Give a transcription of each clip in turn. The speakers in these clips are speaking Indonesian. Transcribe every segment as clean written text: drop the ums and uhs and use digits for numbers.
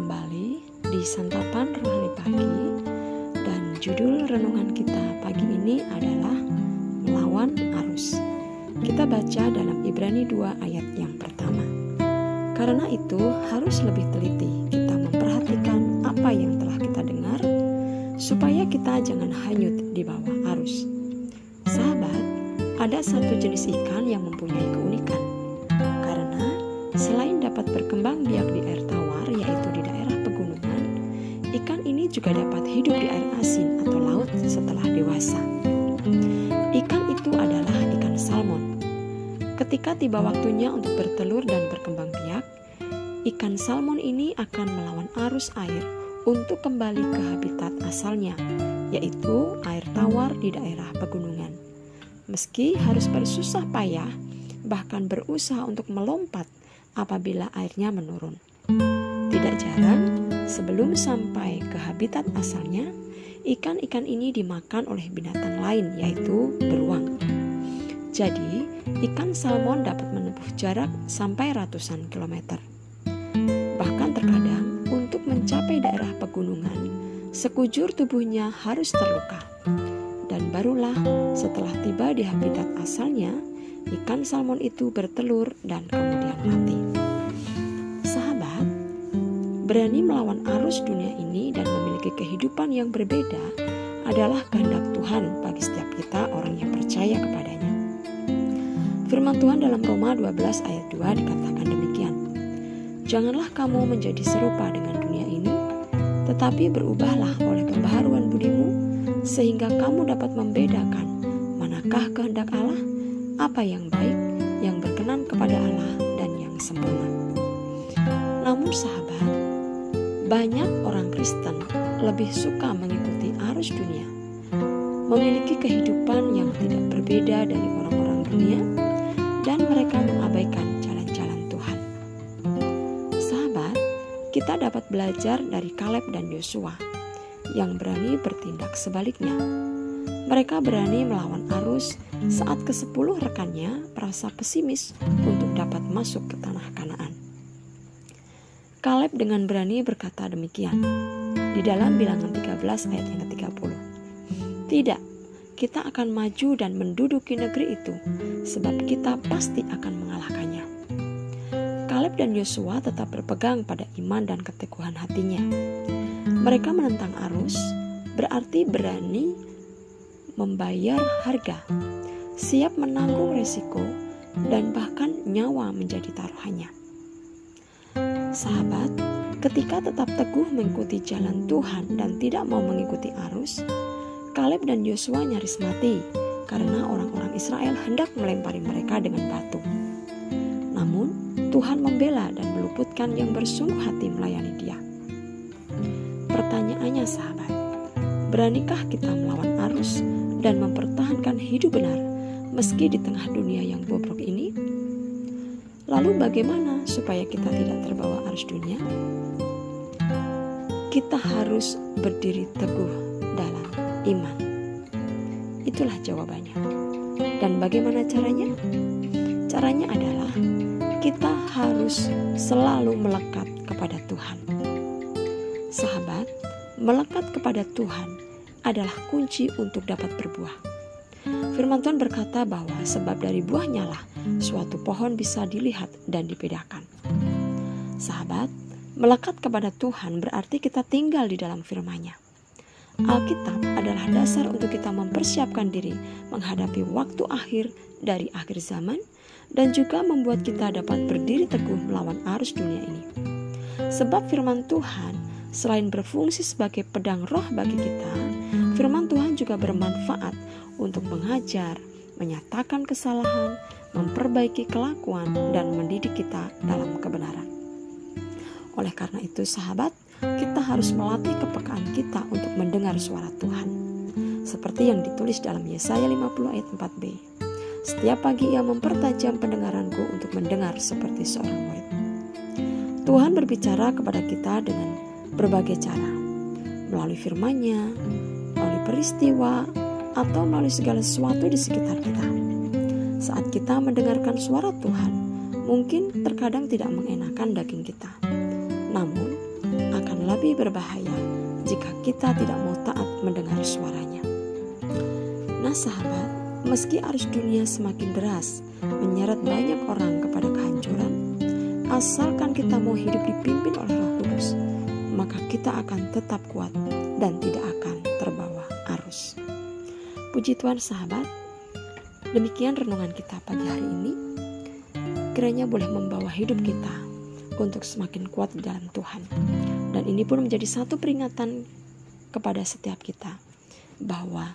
kembali di Santapan Rohani Pagi, dan judul renungan kita pagi ini adalah Melawan Arus. Kita baca dalam Ibrani 2 ayat yang pertama. Karena itu harus lebih teliti kita memperhatikan apa yang telah kita dengar, supaya kita jangan hanyut di bawah arus. Sahabat, ada satu jenis ikan yang mempunyai keunikan, karena selain dapat berkembang biak di air tawar, yaitu di daerah pegunungan, ikan ini juga dapat hidup di air asin atau laut setelah dewasa. Ikan itu adalah ikan salmon. Ketika tiba waktunya untuk bertelur dan berkembang biak, ikan salmon ini akan melawan arus air untuk kembali ke habitat asalnya, yaitu air tawar di daerah pegunungan. Meski harus bersusah payah, bahkan berusaha untuk melompat apabila airnya menurun. Tidak jarang, sebelum sampai ke habitat asalnya, ikan-ikan ini dimakan oleh binatang lain, yaitu beruang. Jadi, ikan salmon dapat menempuh jarak sampai ratusan kilometer. Bahkan terkadang, untuk mencapai daerah pegunungan, sekujur tubuhnya harus terluka. Dan barulah setelah tiba di habitat asalnya, ikan salmon itu bertelur dan kemudian mati. Sahabat, berani melawan arus dunia ini dan memiliki kehidupan yang berbeda adalah kehendak Tuhan bagi setiap kita orang yang percaya kepadanya. Firman Tuhan dalam Roma 12 ayat 2 dikatakan demikian. Janganlah kamu menjadi serupa dengan dunia ini, tetapi berubahlah oleh pembaharuan budimu, sehingga kamu dapat membedakan manakah kehendak Allah, apa yang baik, yang berkenan kepada Allah, dan yang sempurna. Namun sahabat, banyak orang Kristen lebih suka mengikuti arus dunia, memiliki kehidupan yang tidak berbeda dari orang-orang dunia, dan mereka mengabaikan jalan-jalan Tuhan. Sahabat, kita dapat belajar dari Kaleb dan Yosua yang berani bertindak sebaliknya. Mereka berani melawan arus saat ke-10 rekannya merasa pesimis untuk dapat masuk ke tanah Kanaan. Kaleb dengan berani berkata demikian di dalam Bilangan 13 ayat yang ke-30. Tidak, kita akan maju dan menduduki negeri itu, sebab kita pasti akan mengalahkannya. Kaleb dan Yosua tetap berpegang pada iman dan keteguhan hatinya. Mereka menentang arus, berarti berani membayar harga, siap menanggung resiko, dan bahkan nyawa menjadi taruhannya. Sahabat, ketika tetap teguh mengikuti jalan Tuhan dan tidak mau mengikuti arus, Kaleb dan Yosua nyaris mati karena orang-orang Israel hendak melempari mereka dengan batu. Namun, Tuhan membela dan meluputkan yang bersungguh hati melayani Dia. Pertanyaannya sahabat, beranikah kita melawan arus dan mempertahankan hidup benar meski di tengah dunia yang bobrok ini? Lalu bagaimana supaya kita tidak terbawa arus dunia? Kita harus berdiri teguh dalam iman. Itulah jawabannya. Dan bagaimana caranya? Caranya adalah kita harus selalu melekat kepada Tuhan. Sahabat, melekat kepada Tuhan adalah kunci untuk dapat berbuah. Firman Tuhan berkata bahwa sebab dari buahnya lah suatu pohon bisa dilihat dan dibedakan. Sahabat, melekat kepada Tuhan berarti kita tinggal di dalam firman-Nya. Alkitab adalah dasar untuk kita mempersiapkan diri menghadapi waktu akhir dari akhir zaman dan juga membuat kita dapat berdiri teguh melawan arus dunia ini. Sebab firman Tuhan selain berfungsi sebagai pedang roh bagi kita, firman Tuhan juga bermanfaat untuk mengajar, menyatakan kesalahan, memperbaiki kelakuan, dan mendidik kita dalam kebenaran. Oleh karena itu sahabat, kita harus melatih kepekaan kita untuk mendengar suara Tuhan. Seperti yang ditulis dalam Yesaya 50 ayat 4b. Setiap pagi ia mempertajam pendengaranku untuk mendengar seperti seorang murid. Tuhan berbicara kepada kita dengan berbagai cara, melalui firman-Nya, melalui peristiwa, atau melalui segala sesuatu di sekitar kita. Saat kita mendengarkan suara Tuhan, mungkin terkadang tidak mengenakan daging kita. Namun, lebih berbahaya jika kita tidak mau taat mendengar suaranya. Nah sahabat, meski arus dunia semakin deras menyeret banyak orang kepada kehancuran, asalkan kita mau hidup dipimpin oleh Roh Kudus, maka kita akan tetap kuat dan tidak akan terbawa arus. Puji Tuhan sahabat, demikian renungan kita pagi hari ini. Kiranya boleh membawa hidup kita untuk semakin kuat di dalam Tuhan. Dan ini pun menjadi satu peringatan kepada setiap kita bahwa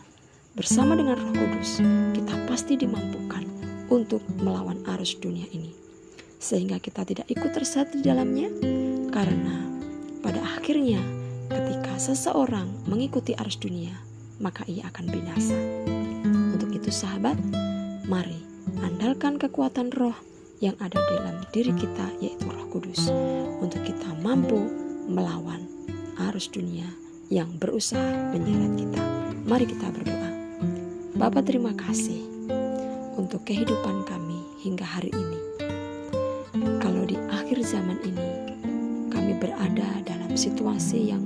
bersama dengan Roh Kudus kita pasti dimampukan untuk melawan arus dunia ini, sehingga kita tidak ikut terseret di dalamnya. Karena pada akhirnya ketika seseorang mengikuti arus dunia, maka ia akan binasa. Untuk itu sahabat, mari andalkan kekuatan roh yang ada dalam diri kita, yaitu Roh Kudus, untuk kita mampu melawan arus dunia yang berusaha menyeret kita. Mari kita berdoa. Bapa, terima kasih untuk kehidupan kami hingga hari ini. Kalau di akhir zaman ini kami berada dalam situasi yang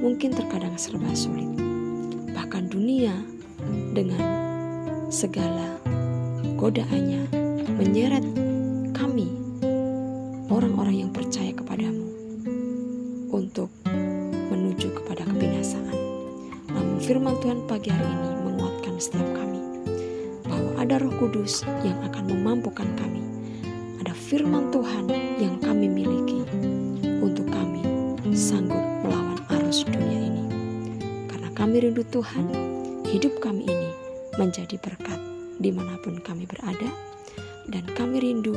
mungkin terkadang serba sulit, bahkan dunia dengan segala godaannya menyeret kami, orang-orang yang percaya kepadamu, untuk menuju kepada kebinasaan. Namun firman Tuhan pagi hari ini menguatkan setiap kami bahwa ada Roh Kudus yang akan memampukan kami. Ada firman Tuhan yang kami miliki untuk kami sanggup melawan arus dunia ini. Karena kami rindu Tuhan, hidup kami ini menjadi berkat dimanapun kami berada, dan kami rindu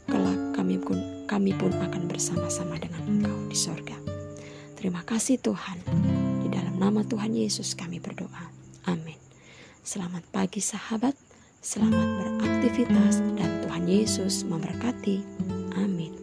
kelak kami pun akan bersama-sama dengan Engkau di sorga. Terima kasih Tuhan. Di dalam nama Tuhan Yesus kami berdoa. Amin. Selamat pagi sahabat. Selamat beraktivitas dan Tuhan Yesus memberkati. Amin.